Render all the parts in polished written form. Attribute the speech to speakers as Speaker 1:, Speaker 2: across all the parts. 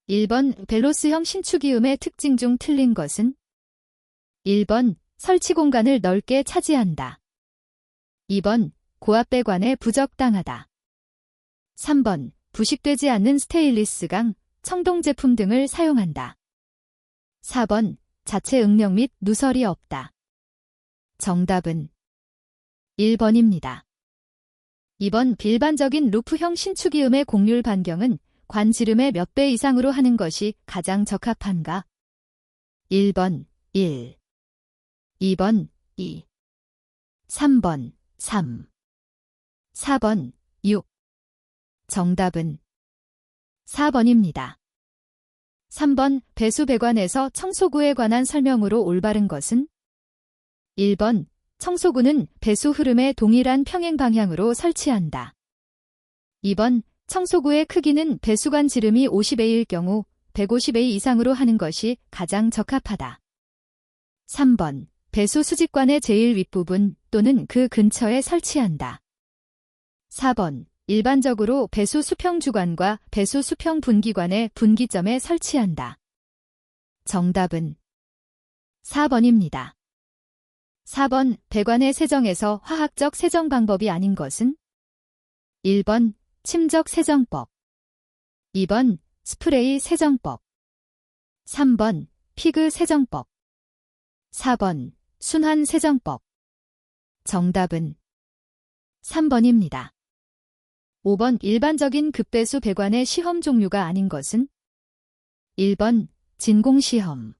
Speaker 1: 1번 벨로스형 신축이음의 특징 중 틀린 것은? 1번 설치 공간을 넓게 차지한다. 2번 고압배관에 부적당하다. 3번 부식되지 않는 스테인리스 강, 청동 제품 등을 사용한다. 4번 자체 응력 및 누설이 없다. 정답은 1번입니다. 2번 일반적인 루프형 신축이음의 곡률 반경은 관지름의 몇 배 이상으로 하는 것이 가장 적합한가? 1번 1, 2번 2, 3번 3, 4번 6. 정답은 4번입니다. 3번 배수배관에서 청소구에 관한 설명으로 올바른 것은? 1번 청소구는 배수 흐름의 동일한 평행 방향으로 설치한다. 2번 청소구의 크기는 배수관 지름이 50A일 경우 150A 이상으로 하는 것이 가장 적합하다. 3번 배수 수직관의 제일 윗부분 또는 그 근처에 설치한다. 4번 일반적으로 배수 수평 주관과 배수 수평 분기관의 분기점에 설치한다. 정답은 4번입니다. 4번 배관의 세정에서 화학적 세정 방법이 아닌 것은? 1번 침적 세정법, 2번 스프레이 세정법, 3번 피그 세정법, 4번 순환 세정법. 정답은 3번입니다. 5번 일반적인 급배수 배관의 시험 종류가 아닌 것은? 1번 진공시험,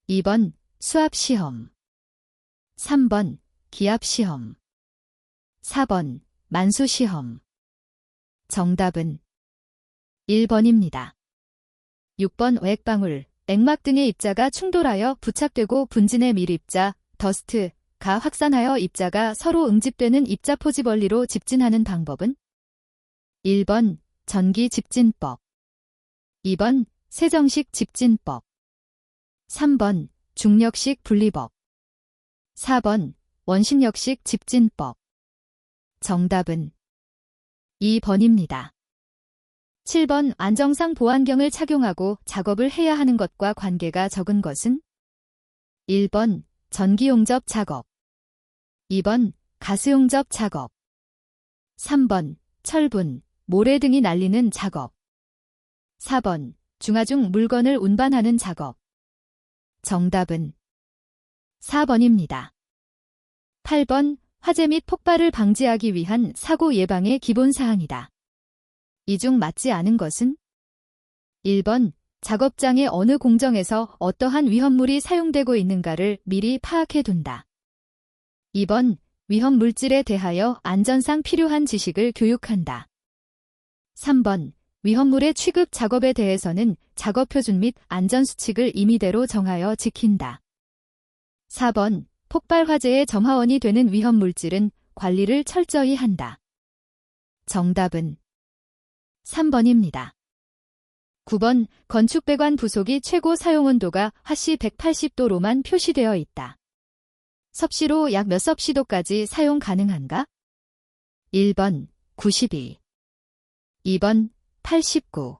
Speaker 1: 2번 수압시험, 3번 기압시험, 4번 만수시험. 정답은 1번입니다. 6번 액방울, 액막 등의 입자가 충돌하여 부착되고 분진의 밀입자, 더스트가 확산하여 입자가 서로 응집되는 입자 포집원리로 집진하는 방법은? 1번 전기 집진법, 2번 세정식 집진법, 3번 중력식 분리법, 4번 원심력식 집진법. 정답은 2번입니다. 7번 안정상 보안경을 착용하고 작업을 해야 하는 것과 관계가 적은 것은? 1번 전기용접 작업, 2번 가스용접 작업, 3번 철분, 모래 등이 날리는 작업, 4번 중하중 물건을 운반하는 작업. 정답은 4번입니다. 8번 화재 및 폭발을 방지하기 위한 사고 예방의 기본사항이다. 이 중 맞지 않은 것은? 1번 작업장의 어느 공정에서 어떠한 위험물이 사용되고 있는가를 미리 파악해둔다. 2번 위험 물질에 대하여 안전상 필요한 지식을 교육한다. 3번 위험물의 취급 작업에 대해서는 작업 표준 및 안전수칙을 임의대로 정하여 지킨다. 4번 폭발 화재의 점화원이 되는 위험 물질은 관리를 철저히 한다. 정답은 3번입니다. 9번 건축배관 부속이 최고 사용온도가 화씨 180도로만 표시되어 있다. 섭씨로 약 몇 섭씨도까지 사용 가능한가? 1번 92, 2번 89,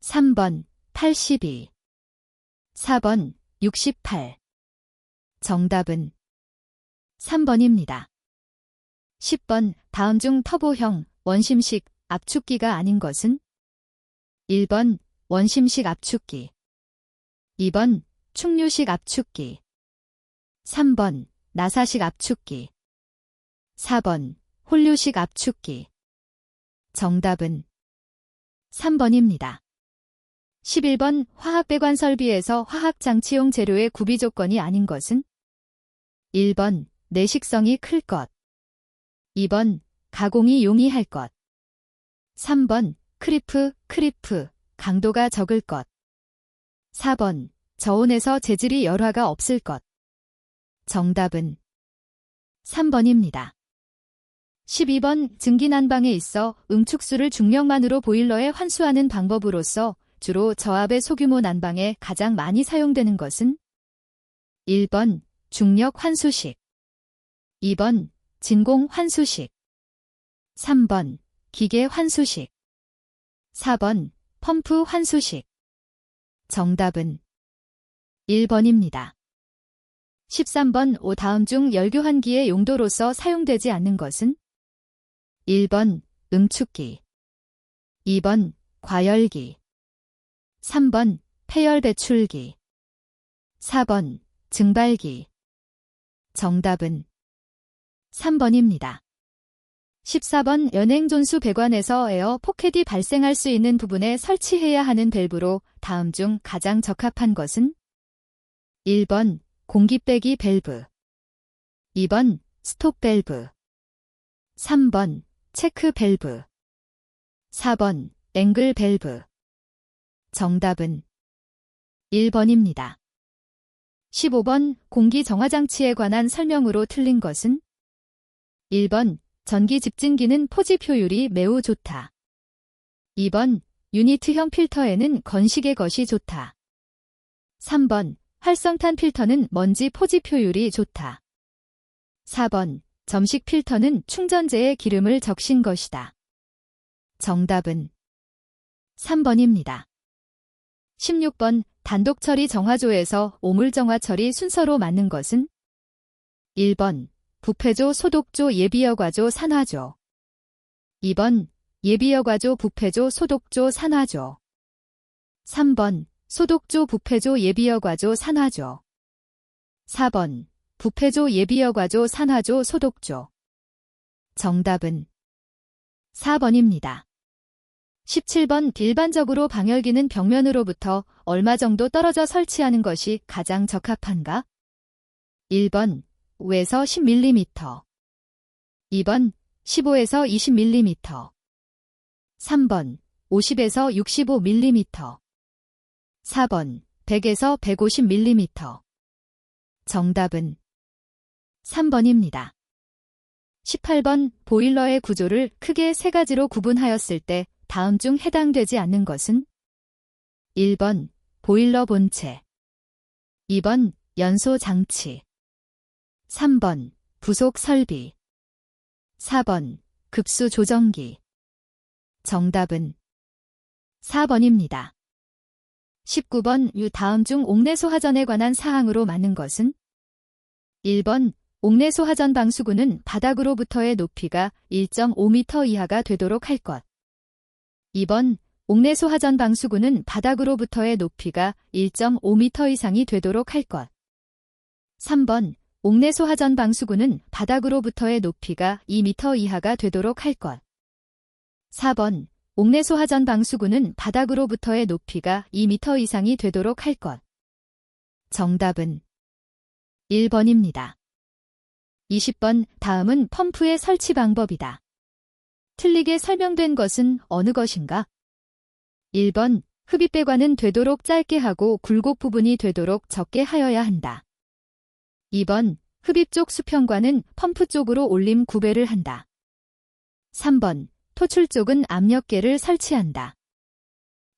Speaker 1: 3번 82, 4번 68. 정답은 3번입니다. 10번 다음 중 터보형 원심식 압축기가 아닌 것은? 1번 원심식 압축기, 2번 충류식 압축기, 3번 나사식 압축기, 4번 홀류식 압축기. 정답은 3번입니다. 11번 화학배관 설비에서 화학장치용 재료의 구비 조건이 아닌 것은? 1번 내식성이 클 것, 2번 가공이 용이할 것, 3번 크리프, 강도가 적을 것, 4번 저온에서 재질이 열화가 없을 것. 정답은 3번입니다. 12번 증기난방에 있어 응축수를 중력만으로 보일러에 환수하는 방법으로서 주로 저압의 소규모 난방에 가장 많이 사용되는 것은? 1번 중력 환수식, 2번 진공 환수식, 3번 기계 환수식, 4번 펌프 환수식. 정답은 1번입니다. 13번 오 다음 중 열교환기의 용도로서 사용되지 않는 것은? 1번 응축기, 2번 과열기, 3번 폐열 배출기, 4번 증발기. 정답은 3번입니다. 14번 연행존수 배관에서 에어 포켓이 발생할 수 있는 부분에 설치해야 하는 밸브로 다음 중 가장 적합한 것은? 1번 공기 빼기 밸브, 2번 스톱 밸브, 3번 체크 밸브, 4번 앵글 밸브. 정답은 1번입니다. 15번 공기 정화 장치에 관한 설명으로 틀린 것은? 1번 전기 집진기는 포집 효율이 매우 좋다. 2번 유니트형 필터에는 건식의 것이 좋다. 3번 활성탄 필터는 먼지 포집 효율이 좋다. 4번 점식 필터는 충전재에 기름을 적신 것이다. 정답은 3번입니다. 16번 단독 처리 정화조에서 오물 정화 처리 순서로 맞는 것은? 1번 부패조 소독조 예비여과조 산화조, 2번 예비여과조 부패조 소독조 산화조, 3번 소독조 부패조 예비여과조 산화조, 4번 부패조 예비여과조 산화조 소독조. 정답은 4번입니다. 17번 일반적으로 방열기는 벽면으로부터 얼마 정도 떨어져 설치하는 것이 가장 적합한가? 1번 5에서 10mm, 2번 15에서 20mm, 3번 50에서 65mm, 4번 100에서 150mm. 정답은 3번입니다. 18번 보일러의 구조를 크게 세 가지로 구분하였을 때 다음 중 해당되지 않는 것은? 1번 보일러 본체, 2번 연소 장치, 3번 부속 설비, 4번 급수 조정기. 정답은 4번입니다. 19번 다음 중 옥내소하전에 관한 사항으로 맞는 것은? 1번 옥내소하전 방수구는 바닥으로부터의 높이가 1.5m 이하가 되도록 할 것. 2번 옥내소하전 방수구는 바닥으로부터의 높이가 1.5m 이상이 되도록 할 것. 3번 옥내소하전 방수구는 바닥으로부터의 높이가 2m 이하가 되도록 할 것. 4번 옥내소하전 방수구는 바닥으로부터의 높이가 2m 이상이 되도록 할 것. 정답은 1번입니다. 20번 다음은 펌프의 설치 방법이다. 틀리게 설명된 것은 어느 것인가? 1번 흡입배관은 되도록 짧게 하고 굴곡 부분이 되도록 적게 하여야 한다. 2번 흡입 쪽 수평관은 펌프 쪽으로 올림 9배를 한다. 3번 토출 쪽은 압력계를 설치한다.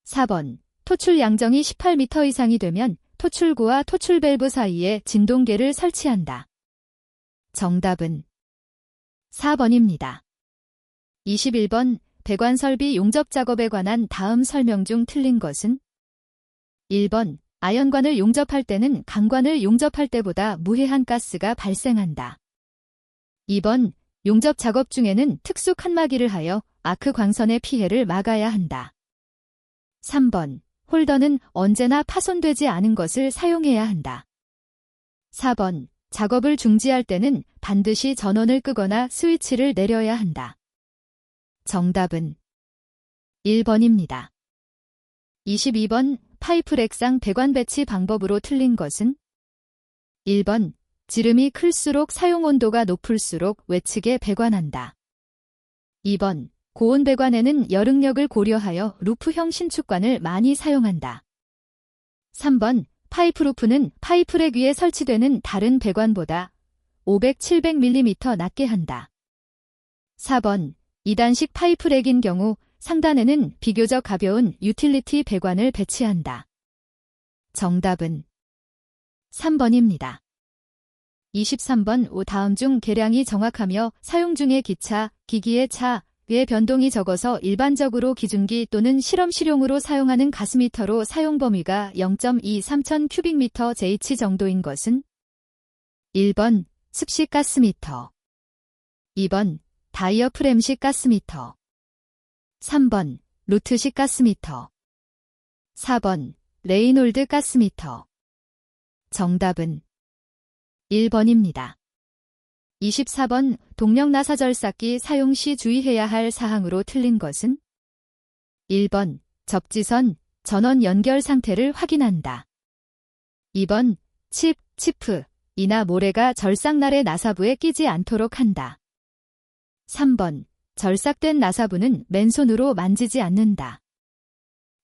Speaker 1: 4번 토출 양정이 18m 이상이 되면 토출구와 토출 밸브 사이에 진동계를 설치한다. 정답은 4번입니다. 21번 배관 설비 용접 작업에 관한 다음 설명 중 틀린 것은? 1번 아연관을 용접할 때는 강관을 용접할 때보다 무해한 가스가 발생한다. 2번 용접 작업 중에는 특수 칸막이를 하여 아크 광선의 피해를 막아야 한다. 3번 홀더는 언제나 파손되지 않은 것을 사용해야 한다. 4번 작업을 중지할 때는 반드시 전원을 끄거나 스위치를 내려야 한다. 정답은 1번입니다. 22번 파이프렉상 배관 배치 방법으로 틀린 것은? 1번 지름이 클수록 사용 온도가 높을수록 외측에 배관한다. 2번 고온 배관에는 여릉력을 고려하여 루프형 신축관을 많이 사용한다. 3번 파이프루프는 파이프랙 위에 설치되는 다른 배관보다 500-700mm 낮게 한다. 4번 2단식 파이프랙인 경우 상단에는 비교적 가벼운 유틸리티 배관을 배치한다. 정답은 3번입니다. 23번 다음 중 계량이 정확하며 사용 중의 기차, 기기의 차, 의 변동이 적어서 일반적으로 기준기 또는 실험 실용으로 사용하는 가스미터로 사용 범위가 0.23천 큐빅미터 JH 정도인 것은 1번 습식 가스미터, 2번 다이어프램식 가스미터, 3번 루트식 가스미터, 4번 레이놀드 가스미터. 정답은 1번입니다. 24번 동력 나사 절삭기 사용 시 주의해야 할 사항으로 틀린 것은 1번 접지선, 전원 연결 상태를 확인한다. 2번 치프, 이나 모래가 절삭날의 나사부에 끼지 않도록 한다. 3번 절삭된 나사부는 맨손으로 만지지 않는다.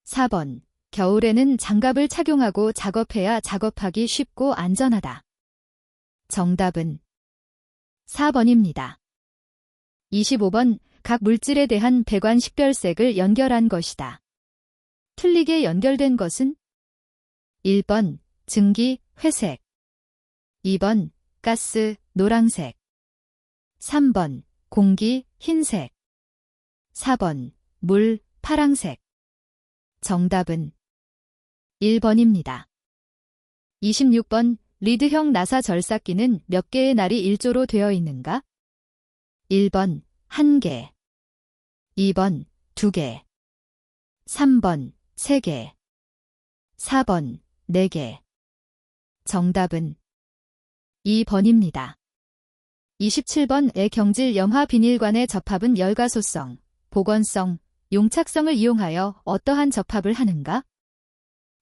Speaker 1: 4번 겨울에는 장갑을 착용하고 작업해야 작업하기 쉽고 안전하다. 정답은 4번입니다. 25번 각 물질에 대한 배관 식별색을 연결한 것이다. 틀리게 연결된 것은 1번 증기 회색, 2번 가스 노란색, 3번 공기 흰색, 4번 물 파랑색. 정답은 1번입니다. 26번 리드형 나사 절삭기는 몇 개의 날이 일조로 되어 있는가? 1번 1개, 2번 2개, 3번 3개, 4번 4개. 정답은 2번입니다. 27번의 경질 염화 비닐관의 접합은 열가소성, 보건성, 용착성을 이용하여 어떠한 접합을 하는가?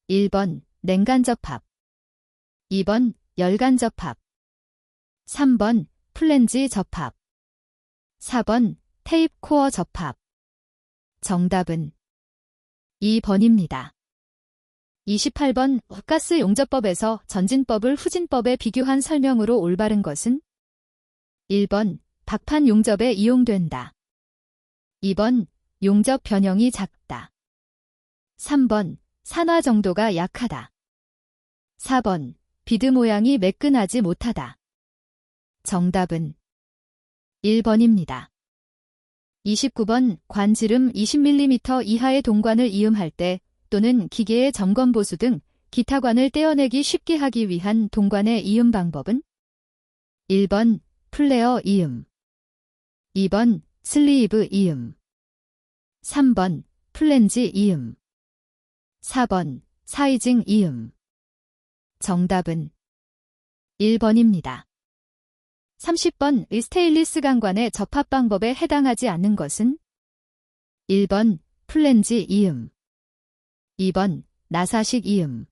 Speaker 1: 1번 냉간 접합, 2번 열간 접합, 3번 플랜지 접합, 4번 테이프 코어 접합. 정답은 2번입니다. 28번 가스 용접법에서 전진법을 후진법에 비교한 설명으로 올바른 것은 1번 박판 용접에 이용된다. 2번 용접 변형이 작다. 3번 산화 정도가 약하다. 4번 비드 모양이 매끈하지 못하다. 정답은 1번입니다. 29번 관지름 20mm 이하의 동관을 이음할 때 또는 기계의 점검 보수 등 기타 관을 떼어내기 쉽게 하기 위한 동관의 이음 방법은 1번 플레어 이음, 2번 슬리브 이음, 3번 플랜지 이음, 4번 사이징 이음. 정답은 1번입니다. 30번 스테인리스 강관의 접합 방법에 해당하지 않는 것은 1번 플랜지 이음, 2번 나사식 이음,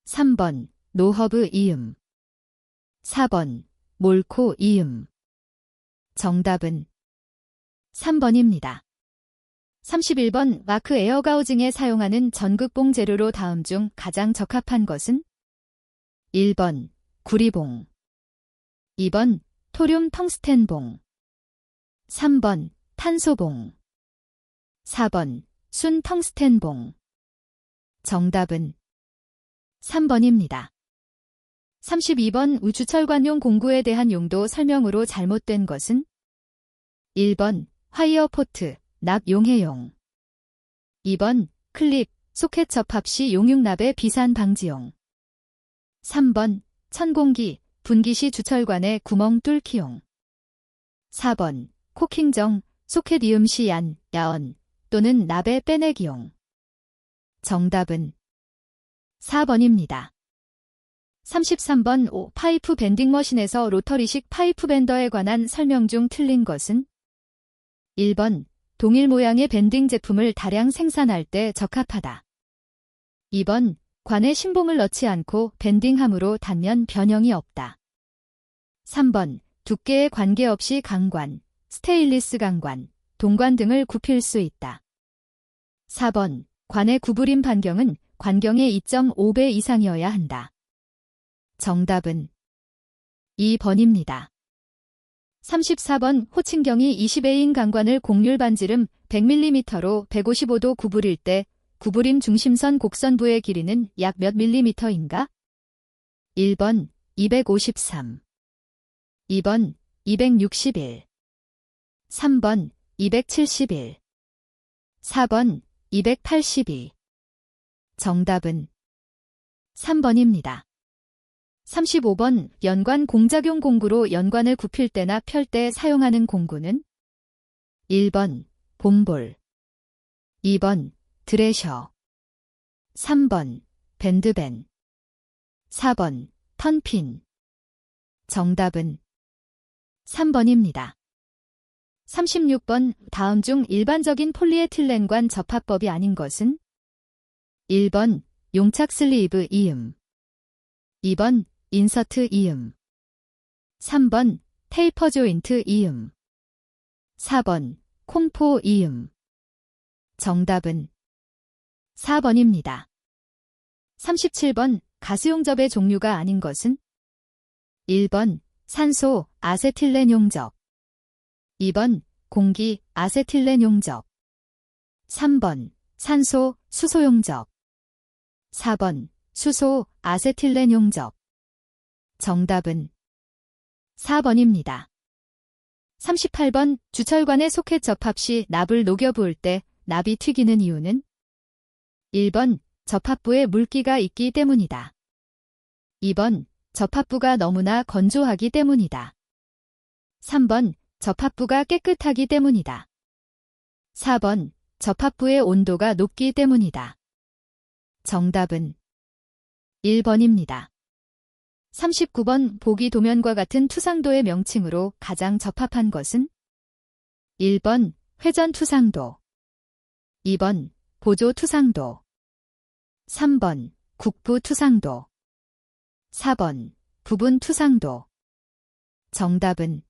Speaker 1: 3번 노허브 이음, 4번 몰코 이음. 정답은 3번입니다. 31번 마크 에어가우징에 사용하는 전극봉 재료로 다음 중 가장 적합한 것은 1번 구리봉, 2번 토륨 텅스텐봉, 3번 탄소봉, 4번 순 텅스텐봉. 정답은 3번입니다. 32번 우주철관용 공구에 대한 용도 설명으로 잘못된 것은 1번 화이어 포트, 납 용해용, 2번 클립, 소켓 접합 시 용융납의 비산 방지용, 3번 천공기, 분기 시 주철관의 구멍 뚫기용, 4번 코킹정, 소켓 이음 시 야언 또는 납의 빼내기용. 정답은 4번입니다. 33번 파이프 밴딩 머신에서 로터리식 파이프 밴더에 관한 설명 중 틀린 것은 1번 동일 모양의 밴딩 제품을 다량 생산할 때 적합하다. 2번 관에 신봉을 넣지 않고 밴딩함으로 단면 변형이 없다. 3번 두께에 관계없이 강관, 스테인리스 강관, 동관 등을 굽힐 수 있다. 4번 관의 구부림 반경은 관경의 2.5배 이상이어야 한다. 정답은 2번입니다. 34번 호칭경이 20A인 강관을 곡률 반지름 100mm로 155도 구부릴 때 구부림 중심선 곡선부의 길이는 약 몇 밀리미터인가? 1번 253, 2번 261, 3번 271. 4번 282. 정답은 3번입니다. 35번 연관 공작용 공구로 연관을 굽힐 때나 펼 때 사용하는 공구는 1번 봄볼, 2번 드레셔, 3번 밴드밴, 4번 턴핀. 정답은 3번입니다. 36번 다음 중 일반적인 폴리에틸렌관 접합법이 아닌 것은 1번 용착 슬리브 이음, 2번 인서트 이음, 3번 테이퍼 조인트 이음, 4번 콩포 이음. 정답은 4번입니다. 37번 가스용접의 종류가 아닌 것은 1번 산소 아세틸렌 용접, 2번 공기 아세틸렌 용접, 3번 산소 수소 용접, 4번 수소 아세틸렌 용접. 정답은 4번입니다. 38번 주철관의 소켓 접합 시 납을 녹여 부을 때 납이 튀기는 이유는 1번 접합부에 물기가 있기 때문이다. 2번 접합부가 너무나 건조하기 때문이다. 3번 접합부가 깨끗하기 때문이다. 4번 접합부의 온도가 높기 때문이다. 정답은 1번입니다. 39번 보기 도면과 같은 투상도의 명칭으로 가장 적합한 것은 1번 회전 투상도, 2번 보조 투상도, 3번 국부 투상도, 4번 부분 투상도. 정답은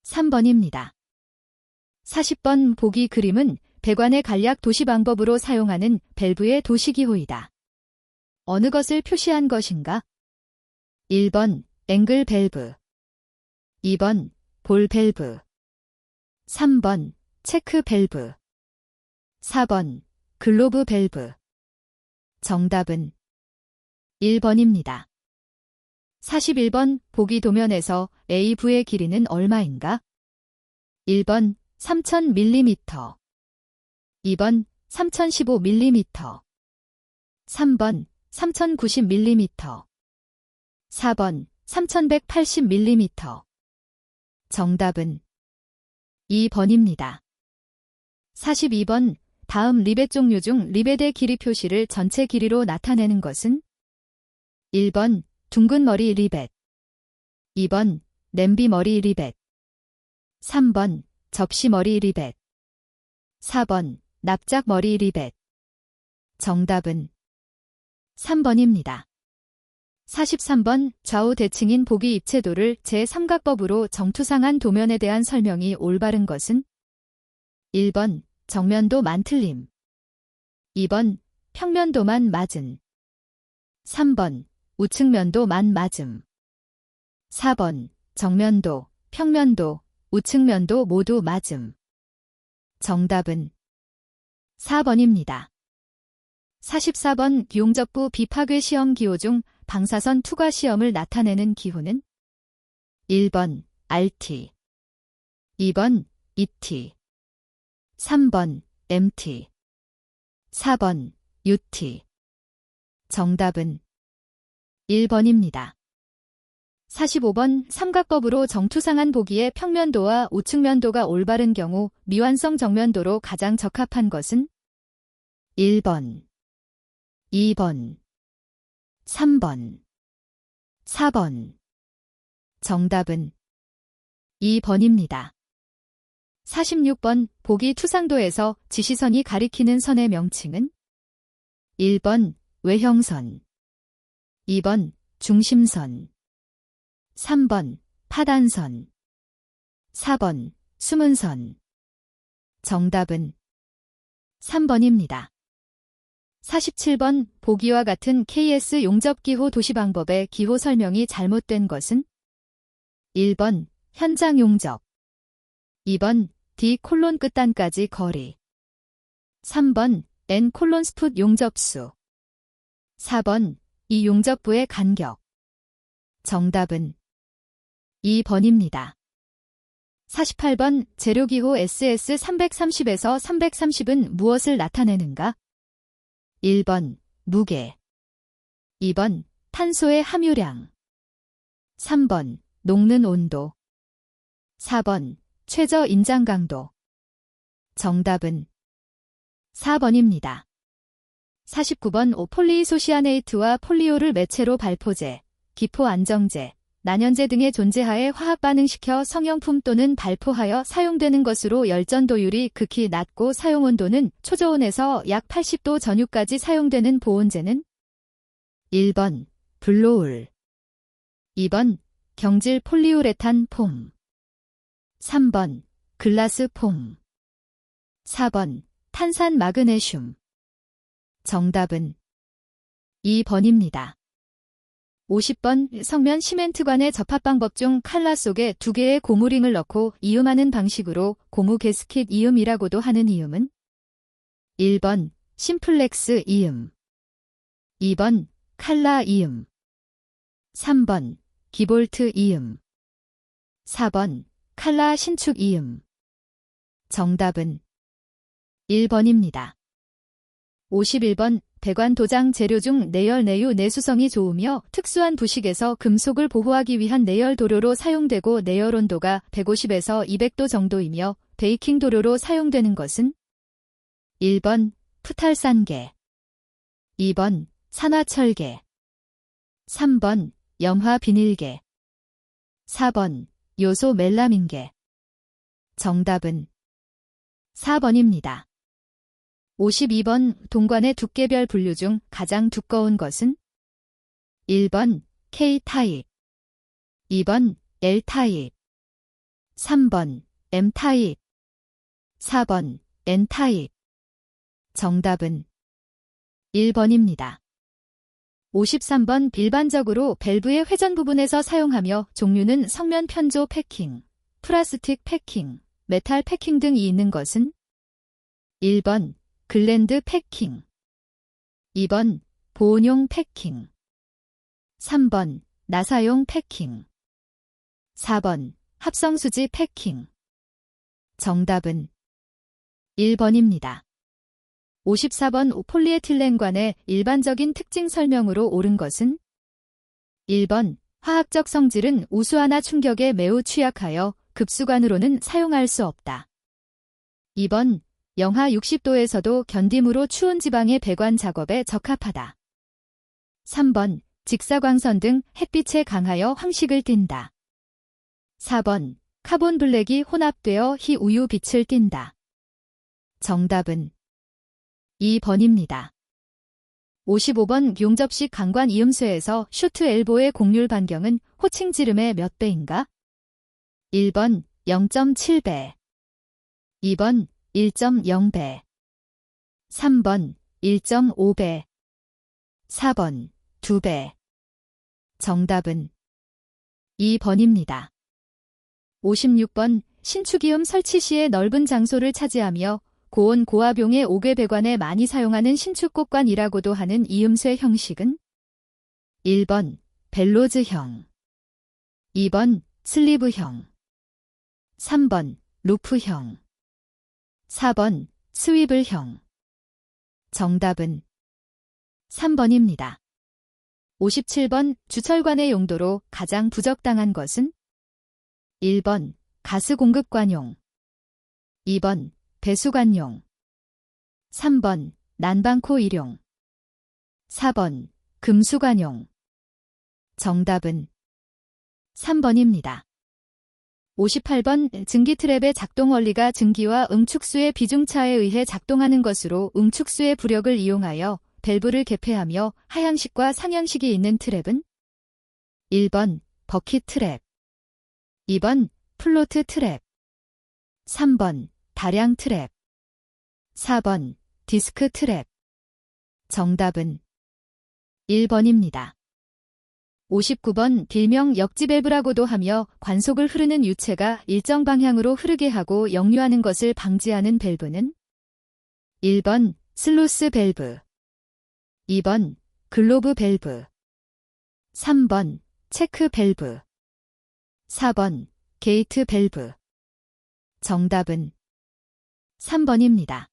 Speaker 1: 3번입니다. 40번 보기 그림은 배관의 간략 도시 방법으로 사용하는 밸브의 도시기호이다. 어느 것을 표시한 것인가? 1번 앵글 밸브, 2번 볼 밸브, 3번 체크 밸브, 4번 글로브 밸브. 정답은 1번입니다. 41번 보기 도면에서 AV의 길이는 얼마인가? 1번 3000mm, 2번 3015mm, 3번 3090mm, 4번 3180mm. 정답은 2번입니다. 42번 다음 리벳 종류 중 리벳의 길이 표시를 전체 길이로 나타내는 것은 1번 둥근 머리 리벳, 2번 냄비 머리 리벳, 3번 접시 머리 리벳, 4번 납작 머리 리벳. 정답은 3번입니다. 43번 좌우 대칭인 보기 입체도를 제3각법으로 정투상한 도면에 대한 설명이 올바른 것은 1번 정면도만 틀림, 2번 평면도만 맞은, 3번 우측면도만 맞음, 4번 정면도, 평면도, 우측면도 모두 맞음. 정답은 4번입니다. 44번 용접부 비파괴 시험 기호 중 방사선 투과 시험을 나타내는 기호는 1번 RT, 2번 ET, 3번 MT, 4번 UT. 정답은 1번입니다. 45번 삼각법으로 정투상한 보기의 평면도와 우측면도가 올바른 경우 미완성 정면도로 가장 적합한 것은 1번, 2번, 3번, 4번. 정답은 2번입니다. 46번 보기 투상도에서 지시선이 가리키는 선의 명칭은 1번 외형선, 2번 중심선, 3번 파단선, 4번 숨은선. 정답은 3번입니다. 47번 보기와 같은 KS 용접기호 도시방법의 기호 설명이 잘못된 것은 1번 현장 용접, 2번 D 콜론 끝단까지 거리, 3번 N 콜론 스풋 용접수, 4번 이 용접부의 간격. 정답은 2번입니다. 48번 재료기호 SS330에서 330은 무엇을 나타내는가? 1번 무게, 2번 탄소의 함유량, 3번 녹는 온도, 4번 최저 인장 강도. 정답은 4번입니다. 49번 폴리이소시아네이트와 폴리오를 매체로 발포제, 기포 안정제, 난연제 등의 존재하에 화학 반응시켜 성형품 또는 발포하여 사용되는 것으로 열전도율이 극히 낮고 사용온도는 초저온에서 약 80도 전후까지 사용되는 보온제는 1번 블로울, 2번 경질 폴리우레탄 폼, 3번 글라스 폼, 4번 탄산 마그네슘. 정답은 2번입니다. 50번 성면 시멘트관의 접합 방법 중 칼라 속에 2개의 고무링을 넣고 이음하는 방식으로 고무 게스킷 이음이라고도 하는 이음은 1번 심플렉스 이음, 2번 칼라 이음, 3번 기볼트 이음, 4번 칼라 신축 이음. 정답은 1번입니다. 51번 배관 도장 재료 중 내열 내유 내수성이 좋으며 특수한 부식에서 금속을 보호하기 위한 내열 도료로 사용되고 내열 온도가 150에서 200도 정도이며 베이킹 도료로 사용되는 것은 1번 푸탈산계, 2번 산화철계, 3번 염화 비닐계, 4번 요소 멜라민계. 정답은 4번입니다. 52번 동관의 두께별 분류 중 가장 두꺼운 것은 1번 K타입, 2번 L타입, 3번 M타입, 4번 N타입. 정답은 1번입니다. 53번 일반적으로 밸브의 회전 부분에서 사용하며 종류는 성면 편조 패킹, 플라스틱 패킹, 메탈 패킹 등이 있는 것은 1번 글랜드 패킹, 2번 보온용 패킹, 3번 나사용 패킹, 4번 합성수지 패킹. 정답은 1번입니다. 54번 폴리에틸렌관의 일반적인 특징 설명으로 옳은 것은 1번 화학적 성질은 우수하나 충격에 매우 취약하여 급수관으로는 사용할 수 없다. 2번 영하 60도에서도 견딤으로 추운 지방의 배관 작업에 적합하다. 3번 직사광선 등 햇빛에 강하여 황식을 띈다. 4번 카본 블랙이 혼합되어 희 우유 빛을 띈다. 정답은 2번입니다. 55번 용접식 강관 이음쇠에서 슈트 엘보의 곡률 반경은 호칭 지름의 몇 배인가? 1번 0.7배, 2번 1.0배, 3번 1.5배, 4번 2배. 정답은 2번입니다. 56번 신축이음 설치 시에 넓은 장소를 차지하며 고온 고압용의 옥외 배관에 많이 사용하는 신축곡관이라고도 하는 이음쇠 형식은 1번 벨로즈형, 2번 슬리브형, 3번 루프형, 4번 스위블형. 정답은 3번입니다. 57번 주철관의 용도로 가장 부적당한 것은 1번 가스 공급관용, 2번 배수관용, 3번 난방코 일용, 4번 금수관용. 정답은 3번입니다. 58번 증기 트랩의 작동 원리가 증기와 응축수의 비중차에 의해 작동하는 것으로 응축수의 부력을 이용하여 밸브를 개폐하며 하향식과 상향식이 있는 트랩은 1번 버킷 트랩, 2번 플로트 트랩, 3번 다량 트랩, 4번 디스크 트랩. 정답은 1번입니다. 59번 빌명 역지밸브라고도 하며 관속을 흐르는 유체가 일정 방향으로 흐르게 하고 역류하는 것을 방지하는 밸브는 1번 슬루스 밸브, 2번 글로브 밸브, 3번 체크 밸브, 4번 게이트 밸브. 정답은 3번입니다.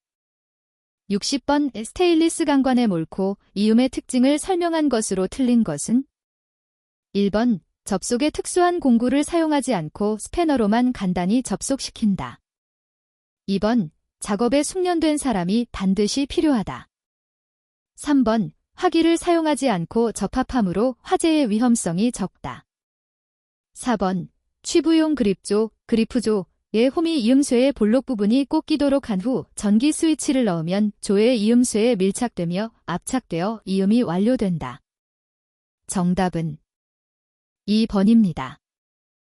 Speaker 1: 60번 스테인리스 강관에 몰고 이음의 특징을 설명한 것으로 틀린 것은 1번 접속에 특수한 공구를 사용하지 않고 스패너로만 간단히 접속시킨다. 2번 작업에 숙련된 사람이 반드시 필요하다. 3번 화기를 사용하지 않고 접합함으로 화재의 위험성이 적다. 4번 취부용 그리프조의 홈이 이음쇠의 볼록 부분이 꼭 끼도록 한 후 전기 스위치를 넣으면 조의 이음쇠에 밀착되며 압착되어 이음이 완료된다. 정답은 2번입니다.